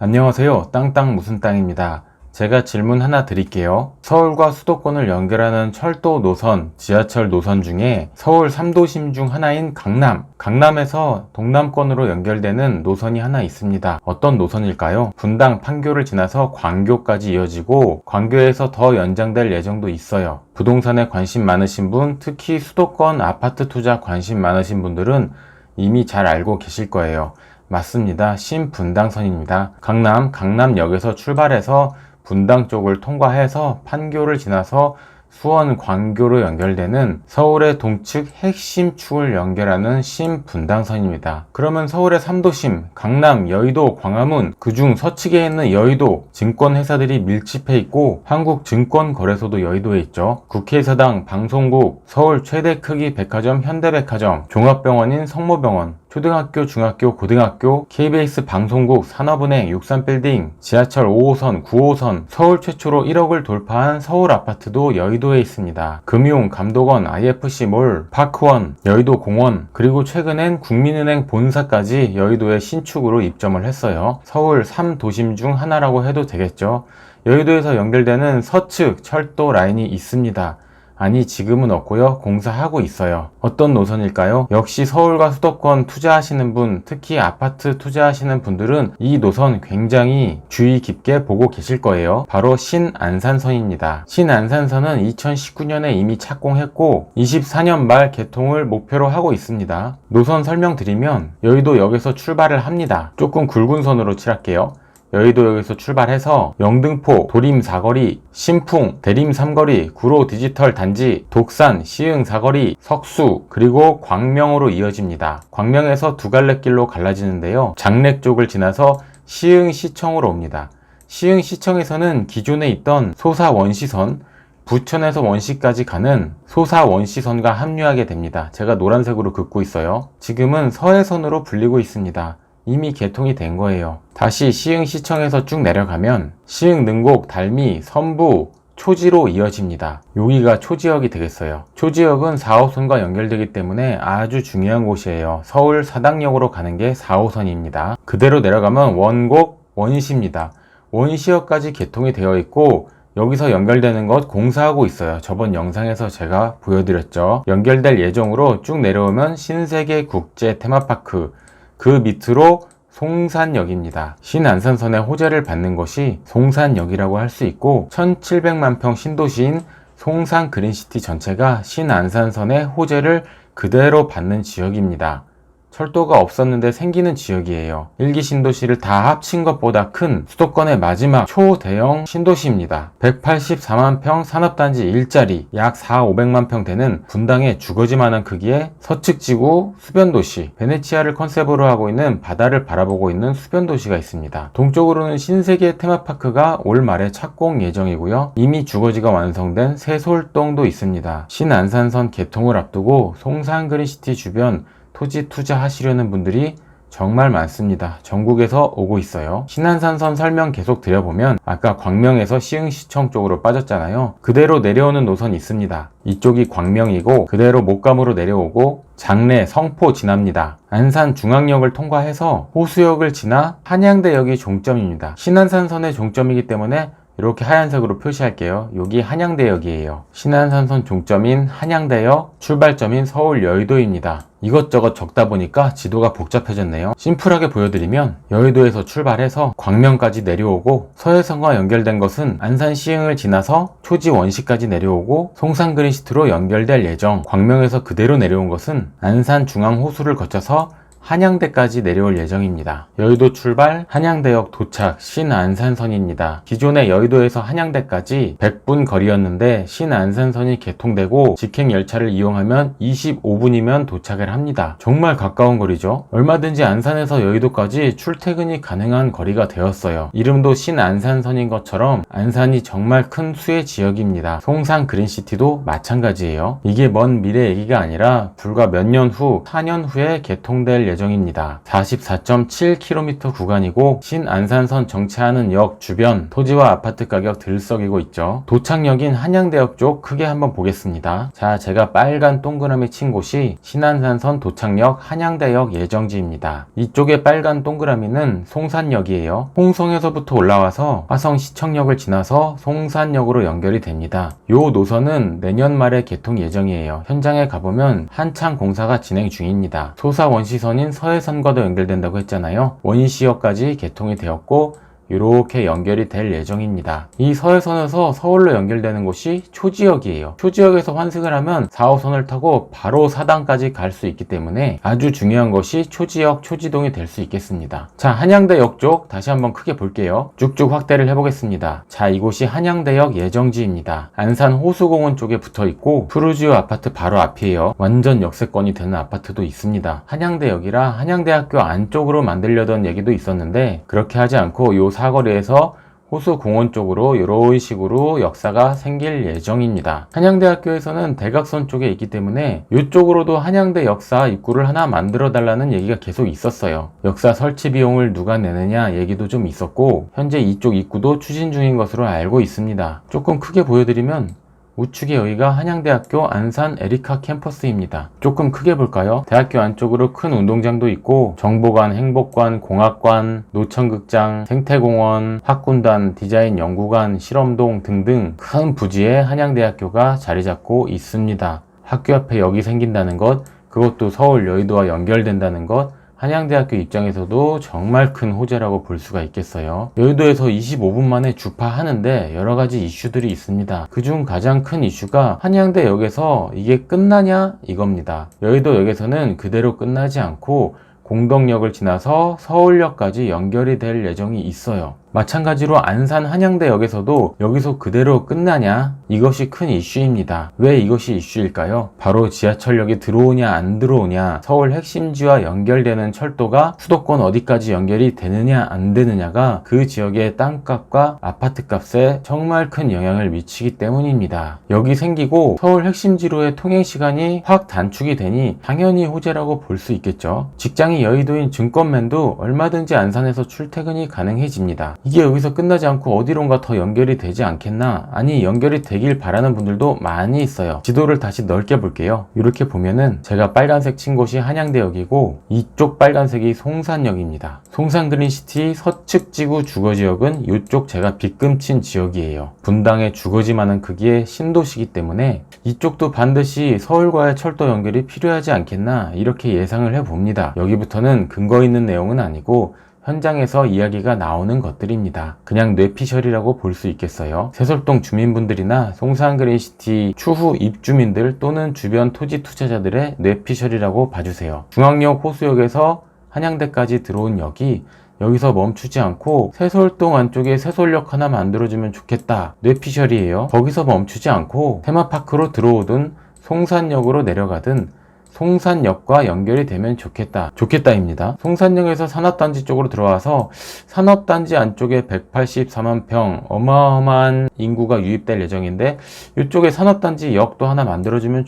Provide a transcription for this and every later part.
안녕하세요. 땅땅 무슨 땅입니다. 제가 질문 하나 드릴게요. 서울과 수도권을 연결하는 철도 노선, 지하철 노선 중에 서울 3도심 중 하나인 강남에서 동남권으로 연결되는 노선이 하나 있습니다. 어떤 노선일까요? 분당 판교를 지나서 광교까지 이어지고 광교에서 더 연장될 예정도 있어요. 부동산에 관심 많으신 분, 특히 수도권 아파트 투자 관심 많으신 분들은 이미 잘 알고 계실 거예요. 맞습니다. 신분당선입니다. 강남역에서 출발해서 분당 쪽을 통과해서 판교를 지나서 수원, 광교로 연결되는 서울의 동측 핵심 축을 연결하는 신분당선입니다. 그러면 서울의 3도심, 강남, 여의도, 광화문, 그중 서측에 있는 여의도 증권회사들이 밀집해 있고 한국증권거래소도 여의도에 있죠. 국회의사당, 방송국, 서울 최대 크기 백화점 현대백화점, 종합병원인 성모병원, 초등학교, 중학교, 고등학교, KBS 방송국, 산업은행, 63빌딩, 지하철 5호선, 9호선, 서울 최초로 1억을 돌파한 서울 아파트도 여의도에 있습니다. 금융, 감독원, IFC몰, 파크원, 여의도 공원, 그리고 최근엔 국민은행 본사까지 여의도의 신축으로 입점을 했어요. 서울 3도심 중 하나라고 해도 되겠죠. 여의도에서 연결되는 서측 철도 라인이 있습니다. 아니, 지금은 없고요. 공사하고 있어요. 어떤 노선일까요? 역시 서울과 수도권 투자하시는 분, 특히 아파트 투자하시는 분들은 이 노선 굉장히 주의 깊게 보고 계실 거예요. 바로 신안산선입니다. 신안산선은 2019년에 이미 착공했고 24년 말 개통을 목표로 하고 있습니다. 노선 설명드리면 여의도역에서 출발을 합니다. 조금 굵은 선으로 칠할게요. 여의도역에서 출발해서 영등포, 도림 사거리, 신풍, 대림 삼거리, 구로 디지털 단지, 독산, 시흥 사거리, 석수, 그리고 광명으로 이어집니다. 광명에서 두 갈래 길로 갈라지는데요. 장례 쪽을 지나서 시흥시청으로 옵니다. 시흥시청에서는 기존에 있던 소사원시선, 부천에서 원시까지 가는 소사원시선과 합류하게 됩니다. 제가 노란색으로 긋고 있어요. 지금은 서해선으로 불리고 있습니다. 이미 개통이 된 거예요. 다시 시흥시청에서 쭉 내려가면 시흥, 능곡, 달미, 선부, 초지로 이어집니다. 여기가 초지역이 되겠어요. 초지역은 4호선과 연결되기 때문에 아주 중요한 곳이에요. 서울 사당역으로 가는 게 4호선입니다. 그대로 내려가면 원곡, 원시입니다. 원시역까지 개통이 되어 있고 여기서 연결되는 것 공사하고 있어요. 저번 영상에서 제가 보여드렸죠. 연결될 예정으로 쭉 내려오면 신세계 국제 테마파크, 그 밑으로 송산역입니다. 신안산선의 호재를 받는 것이 송산역이라고 할 수 있고 1700만 평 신도시인 송산 그린시티 전체가 신안산선의 호재를 그대로 받는 지역입니다. 철도가 없었는데 생기는 지역이에요. 1기 신도시를 다 합친 것보다 큰 수도권의 마지막 초대형 신도시입니다. 184만 평 산업단지 일자리, 약 4,500만 평 되는 분당의 주거지만한 크기의 서측지구 수변도시, 베네치아를 컨셉으로 하고 있는 바다를 바라보고 있는 수변도시가 있습니다. 동쪽으로는 신세계 테마파크가 올 말에 착공 예정이고요. 이미 주거지가 완성된 세솔동도 있습니다. 신안산선 개통을 앞두고 송산그린시티 주변 토지 투자하시려는 분들이 정말 많습니다. 전국에서 오고 있어요. 신안산선 설명 계속 드려보면 아까 광명에서 시흥시청 쪽으로 빠졌잖아요. 그대로 내려오는 노선이 있습니다. 이쪽이 광명이고 그대로 목감으로 내려오고 장례, 성포 지납니다. 안산중앙역을 통과해서 호수역을 지나 한양대역이 종점입니다. 신안산선의 종점이기 때문에 이렇게 하얀색으로 표시할게요. 여기 한양대역이에요. 신안산선 종점인 한양대역, 출발점인 서울 여의도입니다. 이것저것 적다 보니까 지도가 복잡해졌네요. 심플하게 보여드리면 여의도에서 출발해서 광명까지 내려오고 서해선과 연결된 것은 안산 시흥을 지나서 초지 원시까지 내려오고 송산그린시티로 연결될 예정. 광명에서 그대로 내려온 것은 안산 중앙호수를 거쳐서 한양대까지 내려올 예정입니다. 여의도 출발, 한양대역 도착, 신안산선입니다. 기존의 여의도에서 한양대까지 100분 거리였는데 신안산선이 개통되고 직행열차를 이용하면 25분이면 도착을 합니다. 정말 가까운 거리죠. 얼마든지 안산에서 여의도까지 출퇴근이 가능한 거리가 되었어요. 이름도 신안산선인 것처럼 안산이 정말 큰 수혜 지역입니다. 송산 그린시티도 마찬가지예요. 이게 먼 미래 얘기가 아니라 불과 몇 년 후, 4년 후에 개통될 예정입니다. 44.7km 구간이고 신안산선 정체하는 역 주변 토지와 아파트 가격 들썩이고 있죠. 도착역인 한양대역 쪽 크게 한번 보겠습니다. 자, 제가 빨간 동그라미 친 곳이 신안산선 도착역 한양대역 예정지입니다. 이쪽에 빨간 동그라미는 송산역이에요. 홍성에서부터 올라와서 화성시청역을 지나서 송산역으로 연결이 됩니다. 요 노선은 내년 말에 개통 예정이에요. 현장에 가보면 한창 공사가 진행 중입니다. 소사 원시선인 서해선과도 연결된다고 했잖아요. 원시역까지 개통이 되었고 이렇게 연결이 될 예정입니다. 이 서해선에서 서울로 연결되는 곳이 초지역이에요. 초지역에서 환승을 하면 4호선을 타고 바로 사당까지 갈 수 있기 때문에 아주 중요한 것이 초지역, 초지동이 될 수 있겠습니다. 자, 한양대역 쪽 다시 한번 크게 볼게요. 쭉쭉 확대를 해보겠습니다. 자, 이곳이 한양대역 예정지입니다. 안산 호수공원 쪽에 붙어 있고 푸르지오 아파트 바로 앞이에요. 완전 역세권이 되는 아파트도 있습니다. 한양대역이라 한양대학교 안쪽으로 만들려던 얘기도 있었는데 그렇게 하지 않고 요 사거리에서 호수공원 쪽으로 이런 식으로 역사가 생길 예정입니다. 한양대학교에서는 대각선 쪽에 있기 때문에 이쪽으로도 한양대 역사 입구를 하나 만들어 달라는 얘기가 계속 있었어요. 역사 설치 비용을 누가 내느냐 얘기도 좀 있었고 현재 이쪽 입구도 추진 중인 것으로 알고 있습니다. 조금 크게 보여드리면 우측에 여기가 한양대학교 안산 에리카 캠퍼스입니다. 조금 크게 볼까요? 대학교 안쪽으로 큰 운동장도 있고 정보관, 행복관, 공학관, 노천극장, 생태공원, 학군단, 디자인 연구관, 실험동 등등 큰 부지에 한양대학교가 자리 잡고 있습니다. 학교 앞에 역이 생긴다는 것, 그것도 서울 여의도와 연결된다는 것, 한양대학교 입장에서도 정말 큰 호재라고 볼 수가 있겠어요. 여의도에서 25분 만에 주파하는데 여러가지 이슈들이 있습니다. 그중 가장 큰 이슈가 한양대역에서 이게 끝나냐 이겁니다. 여의도역에서는 그대로 끝나지 않고 공덕역을 지나서 서울역까지 연결이 될 예정이 있어요. 마찬가지로 안산 한양대역에서도 여기서 그대로 끝나냐? 이것이 큰 이슈입니다. 왜 이것이 이슈일까요? 바로 지하철역이 들어오냐 안 들어오냐, 서울 핵심지와 연결되는 철도가 수도권 어디까지 연결이 되느냐 안 되느냐가 그 지역의 땅값과 아파트값에 정말 큰 영향을 미치기 때문입니다. 역이 생기고 서울 핵심지로의 통행시간이 확 단축이 되니 당연히 호재라고 볼 수 있겠죠. 직장이 여의도인 증권맨도 얼마든지 안산에서 출퇴근이 가능해집니다. 이게 여기서 끝나지 않고 어디론가 더 연결이 되지 않겠나? 아니, 연결이 되길 바라는 분들도 많이 있어요. 지도를 다시 넓게 볼게요. 이렇게 보면은 제가 빨간색 친 곳이 한양대역이고 이쪽 빨간색이 송산역입니다. 송산그린시티 서측지구 주거지역은 이쪽 제가 빗금 친 지역이에요. 분당의 주거지만한 크기의 신도시이기 때문에 이쪽도 반드시 서울과의 철도 연결이 필요하지 않겠나 이렇게 예상을 해봅니다. 여기부터는 근거 있는 내용은 아니고 현장에서 이야기가 나오는 것들입니다. 그냥 뇌피셜이라고 볼 수 있겠어요. 세솔동 주민분들이나 송산그린시티 추후 입주민들 또는 주변 토지 투자자들의 뇌피셜이라고 봐주세요. 중앙역 호수역에서 한양대까지 들어온 역이 여기서 멈추지 않고 세솔동 안쪽에 세솔역 하나 만들어주면 좋겠다. 뇌피셜이에요. 거기서 멈추지 않고 테마파크로 들어오든 송산역으로 내려가든 송산역과 연결이 되면 좋겠다입니다. 송산역에서 산업단지 쪽으로 들어와서 산업단지 안쪽에 184만 평 어마어마한 인구가 유입될 예정인데 이쪽에 산업단지 역도 하나 만들어주면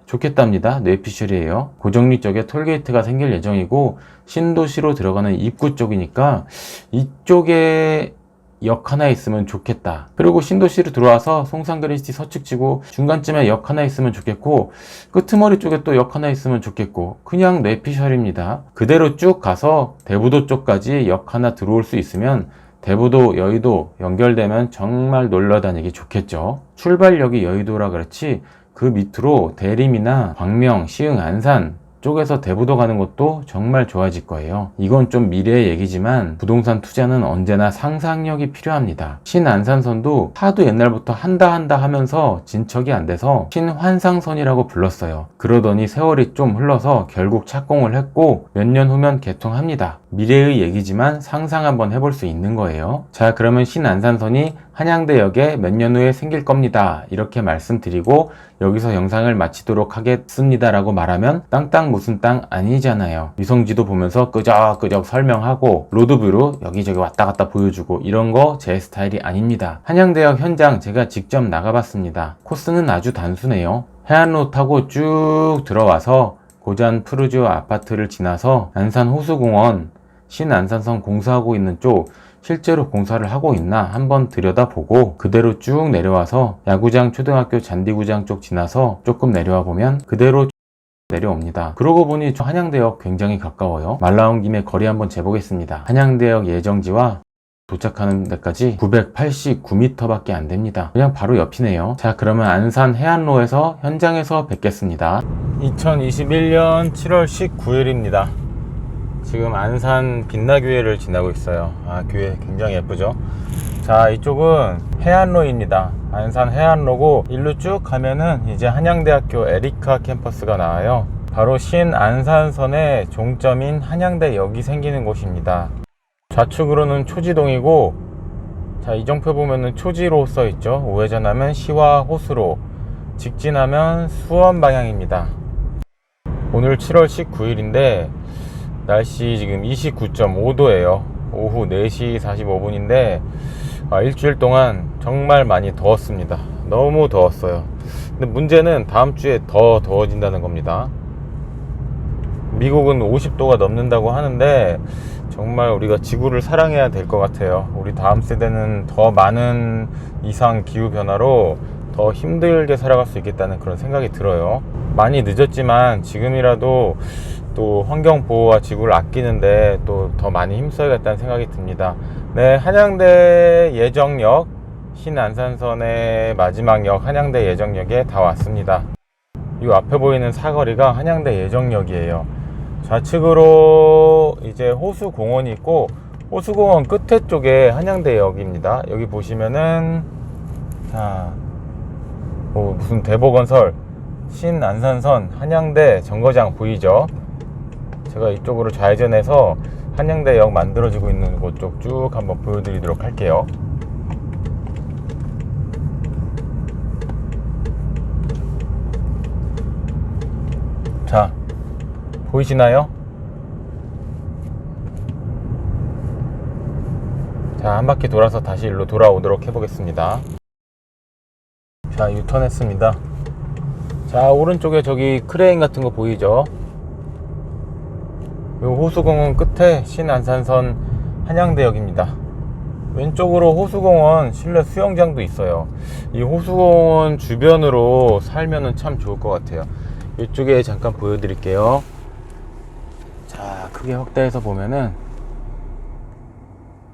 좋겠답니다. 뇌피셜이에요. 고정리 쪽에 톨게이트가 생길 예정이고 신도시로 들어가는 입구 쪽이니까 이쪽에 역 하나 있으면 좋겠다. 그리고 신도시로 들어와서 송산그린시티 서측지구 중간쯤에 역 하나 있으면 좋겠고 끄트머리 쪽에 또 역 하나 있으면 좋겠고 그냥 뇌피셜입니다. 그대로 쭉 가서 대부도 쪽까지 역 하나 들어올 수 있으면 대부도, 여의도 연결되면 정말 놀러 다니기 좋겠죠. 출발역이 여의도라 그렇지 그 밑으로 대림이나 광명, 시흥, 안산 쪽에서 대부도 가는 것도 정말 좋아질 거예요. 이건 좀 미래의 얘기지만 부동산 투자는 언제나 상상력이 필요합니다. 신안산선도 하도 옛날부터 한다 하면서 진척이 안 돼서 신환상선이라고 불렀어요. 그러더니 세월이 좀 흘러서 결국 착공을 했고 몇 년 후면 개통합니다. 미래의 얘기지만 상상 한번 해볼 수 있는 거예요. 자, 그러면 신안산선이 한양대역에 몇 년 후에 생길 겁니다. 이렇게 말씀드리고 여기서 영상을 마치도록 하겠습니다 라고 말하면 땅 무슨 땅 아니잖아요. 위성지도 보면서 끄적끄적 설명하고 로드뷰로 여기저기 왔다 갔다 보여주고 이런 거 제 스타일이 아닙니다. 한양대역 현장 제가 직접 나가봤습니다. 코스는 아주 단순해요. 해안로 타고 쭉 들어와서 고잔 푸르지오 아파트를 지나서 안산 호수공원 신안산선 공사하고 있는 쪽 실제로 공사를 하고 있나 한번 들여다보고 그대로 쭉 내려와서 야구장 초등학교 잔디구장 쪽 지나서 조금 내려와 보면 그대로 내려옵니다. 그러고 보니 한양대역 굉장히 가까워요. 말 나온 김에 거리 한번 재보겠습니다. 한양대역 예정지와 도착하는 데까지 989m 밖에 안 됩니다. 그냥 바로 옆이네요. 자, 그러면 안산 해안로에서 현장에서 뵙겠습니다. 2021년 7월 19일입니다. 지금 안산 빛나교회를 지나고 있어요. 교회 굉장히 예쁘죠? 자, 이쪽은 해안로입니다. 안산 해안로고 일로 쭉 가면은 이제 한양대학교 에리카 캠퍼스가 나와요. 바로 신안산선의 종점인 한양대역이 생기는 곳입니다. 좌측으로는 초지동이고, 자, 이정표 보면은 초지로 써 있죠. 우회전하면 시와 호수로, 직진하면 수원 방향입니다. 오늘 7월 19일인데 날씨 지금 29.5도예요 오후 4시 45분인데 일주일 동안 정말 많이 더웠습니다. 너무 더웠어요. 근데 문제는 다음 주에 더 더워진다는 겁니다. 미국은 50도가 넘는다고 하는데 정말 우리가 지구를 사랑해야 될 것 같아요. 우리 다음 세대는 더 많은 이상 기후변화로 더 힘들게 살아갈 수 있겠다는 그런 생각이 들어요. 많이 늦었지만 지금이라도 또 환경보호와 지구를 아끼는데 또 더 많이 힘써야겠다는 생각이 듭니다. 네, 한양대 예정역, 신안산선의 마지막 역 한양대 예정역에 다 왔습니다. 이 앞에 보이는 사거리가 한양대 예정역이에요. 좌측으로 이제 호수공원이 있고 호수공원 끝에 쪽에 한양대역입니다. 여기 보시면은 자, 무슨 대보건설 신안산선 한양대 정거장 보이죠? 제가 이쪽으로 좌회전해서 한양대역 만들어지고 있는 곳 쪽 쭉 한번 보여드리도록 할게요. 자, 보이시나요? 자, 한 바퀴 돌아서 다시 일로 돌아오도록 해보겠습니다. 자, 유턴 했습니다. 자, 오른쪽에 저기 크레인 같은 거 보이죠? 이 호수공원 끝에 신안산선 한양대역입니다. 왼쪽으로 호수공원 실내 수영장도 있어요. 이 호수공원 주변으로 살면은 참 좋을 것 같아요. 이쪽에 잠깐 보여드릴게요. 자, 크게 확대해서 보면은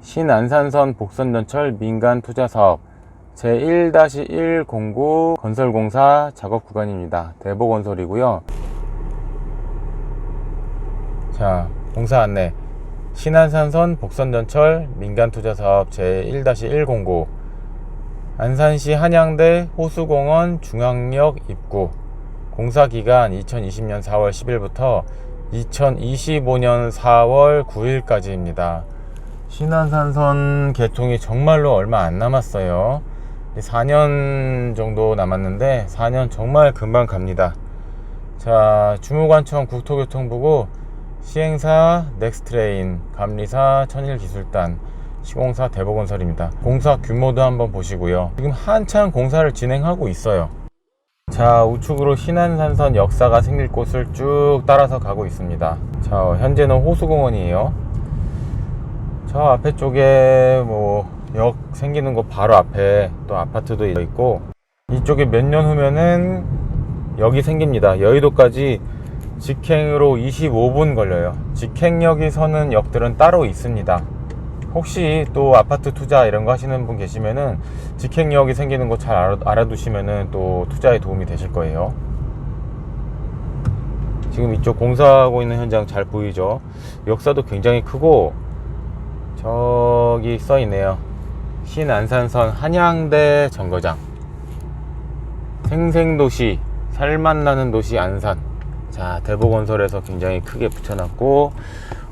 신안산선 복선전철 민간투자사업 제1-109 건설공사 작업 구간입니다. 대보건설이고요. 자, 공사 안내 신안산선 복선전철 민간투자사업 제1-109 안산시 한양대 호수공원 중앙역 입구 공사기간 2020년 4월 10일부터 2025년 4월 9일까지입니다. 신안산선 개통이 정말로 얼마 안 남았어요. 4년 정도 남았는데 4년 정말 금방 갑니다. 자, 주무관청 국토교통부고 시행사 넥스트레인, 감리사 천일기술단, 시공사 대보건설입니다. 공사 규모도 한번 보시고요. 지금 한창 공사를 진행하고 있어요. 자, 우측으로 신안산선 역사가 생길 곳을 쭉 따라서 가고 있습니다. 자, 현재는 호수공원이에요. 저 앞에 쪽에 역 생기는 곳 바로 앞에 또 아파트도 있고, 이쪽에 몇 년 후면은 역이 생깁니다. 여의도까지 직행으로 25분 걸려요. 직행역이 서는 역들은 따로 있습니다. 혹시 또 아파트 투자 이런 거 하시는 분 계시면은 직행역이 생기는 거 잘 알아두시면은 또 투자에 도움이 되실 거예요. 지금 이쪽 공사하고 있는 현장 잘 보이죠? 역사도 굉장히 크고, 저기 써 있네요. 신안산선 한양대 정거장. 생생도시, 살맛나는 도시 안산. 자, 대보건설에서 굉장히 크게 붙여놨고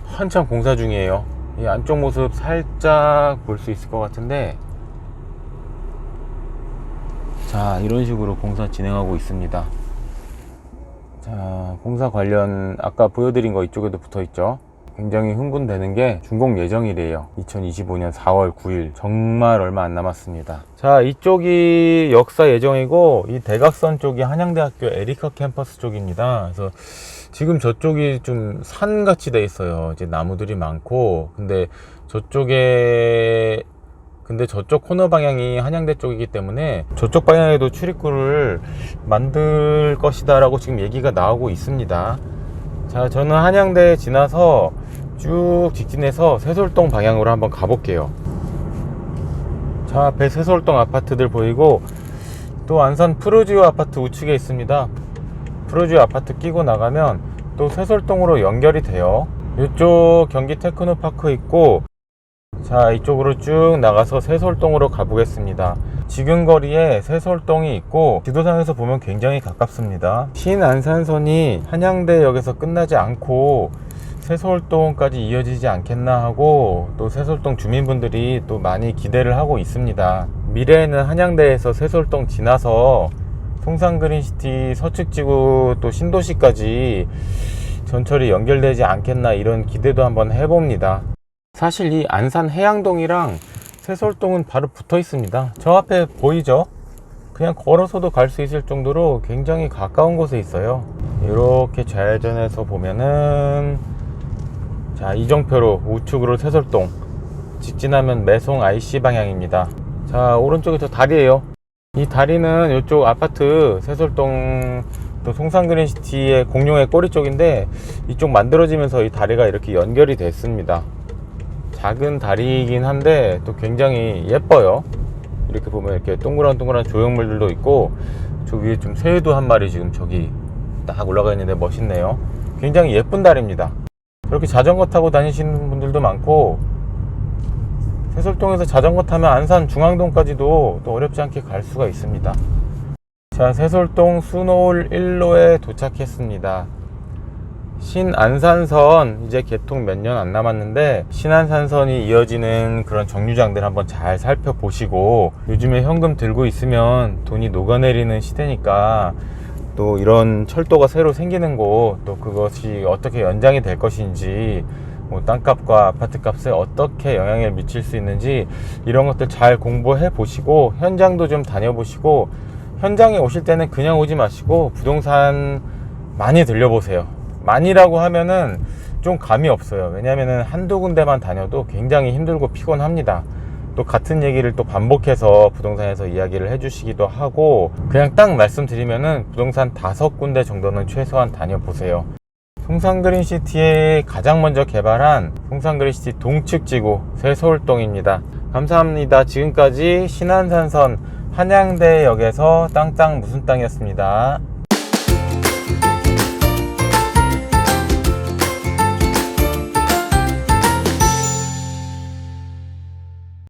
한참 공사 중이에요. 이 안쪽 모습 살짝 볼 수 있을 것 같은데, 자, 이런 식으로 공사 진행하고 있습니다. 자, 공사 관련 아까 보여드린 거 이쪽에도 붙어 있죠. 굉장히 흥분되는 게 준공 예정이래요. 2025년 4월 9일. 정말 얼마 안 남았습니다. 자, 이쪽이 역사 예정이고 이 대각선 쪽이 한양대학교 에리카 캠퍼스 쪽입니다. 그래서 지금 저쪽이 좀 산같이 돼 있어요. 이제 나무들이 많고, 근데 저쪽 코너 방향이 한양대 쪽이기 때문에 저쪽 방향에도 출입구를 만들 것이다 라고 지금 얘기가 나오고 있습니다. 자, 저는 한양대 지나서 쭉 직진해서 세솔동 방향으로 한번 가볼게요. 자, 앞에 세솔동 아파트들 보이고, 또 안산 프로지오 아파트 우측에 있습니다. 프로지오 아파트 끼고 나가면 또 세솔동으로 연결이 돼요. 이쪽 경기 테크노파크 있고, 자, 이쪽으로 쭉 나가서 세솔동으로 가보겠습니다. 지금 거리에 세솔동이 있고, 지도상에서 보면 굉장히 가깝습니다. 신안산선이 한양대역에서 끝나지 않고 세솔동까지 이어지지 않겠나 하고, 또 세솔동 주민분들이 또 많이 기대를 하고 있습니다. 미래에는 한양대에서 세솔동 지나서 송산그린시티 서측지구 또 신도시까지 전철이 연결되지 않겠나, 이런 기대도 한번 해봅니다. 사실 이 안산 해양동이랑 세솔동은 바로 붙어 있습니다. 저 앞에 보이죠? 그냥 걸어서도 갈 수 있을 정도로 굉장히 가까운 곳에 있어요. 이렇게 좌회전해서 보면은, 자, 이정표로 우측으로 세솔동, 직진하면 매송 IC 방향입니다. 자, 오른쪽에 저 다리예요. 이 다리는 이쪽 아파트 세솔동 또 송산그린시티의 공룡의 꼬리 쪽인데, 이쪽 만들어지면서 이 다리가 이렇게 연결이 됐습니다. 작은 다리이긴 한데 또 굉장히 예뻐요. 이렇게 보면 이렇게 동그란 조형물들도 있고, 저기 좀 새도 한 마리 지금 저기 딱 올라가 있는데 멋있네요. 굉장히 예쁜 다리입니다. 이렇게 자전거 타고 다니시는 분들도 많고, 세솔동에서 자전거 타면 안산 중앙동까지도 또 어렵지 않게 갈 수가 있습니다. 자, 세솔동 수노을 1로에 도착했습니다. 신안산선 이제 개통 몇 년 안 남았는데, 신안산선이 이어지는 그런 정류장들 한번 잘 살펴보시고, 요즘에 현금 들고 있으면 돈이 녹아내리는 시대니까 또 이런 철도가 새로 생기는 곳, 또 그것이 어떻게 연장이 될 것인지, 뭐 땅값과 아파트값에 어떻게 영향을 미칠 수 있는지, 이런 것들 잘 공부해 보시고, 현장도 좀 다녀보시고, 현장에 오실 때는 그냥 오지 마시고 부동산 많이 들려보세요. 많이라고 하면은 좀 감이 없어요. 왜냐면은 한두 군데만 다녀도 굉장히 힘들고 피곤합니다. 또 같은 얘기를 또 반복해서 부동산에서 이야기를 해주시기도 하고, 그냥 딱 말씀드리면은 부동산 5군데 정도는 최소한 다녀보세요. 송산그린시티에 가장 먼저 개발한 송산그린시티 동측지구 세솔동입니다. 감사합니다. 지금까지 신안산선 한양대역에서 땅땅 무슨 땅이었습니다.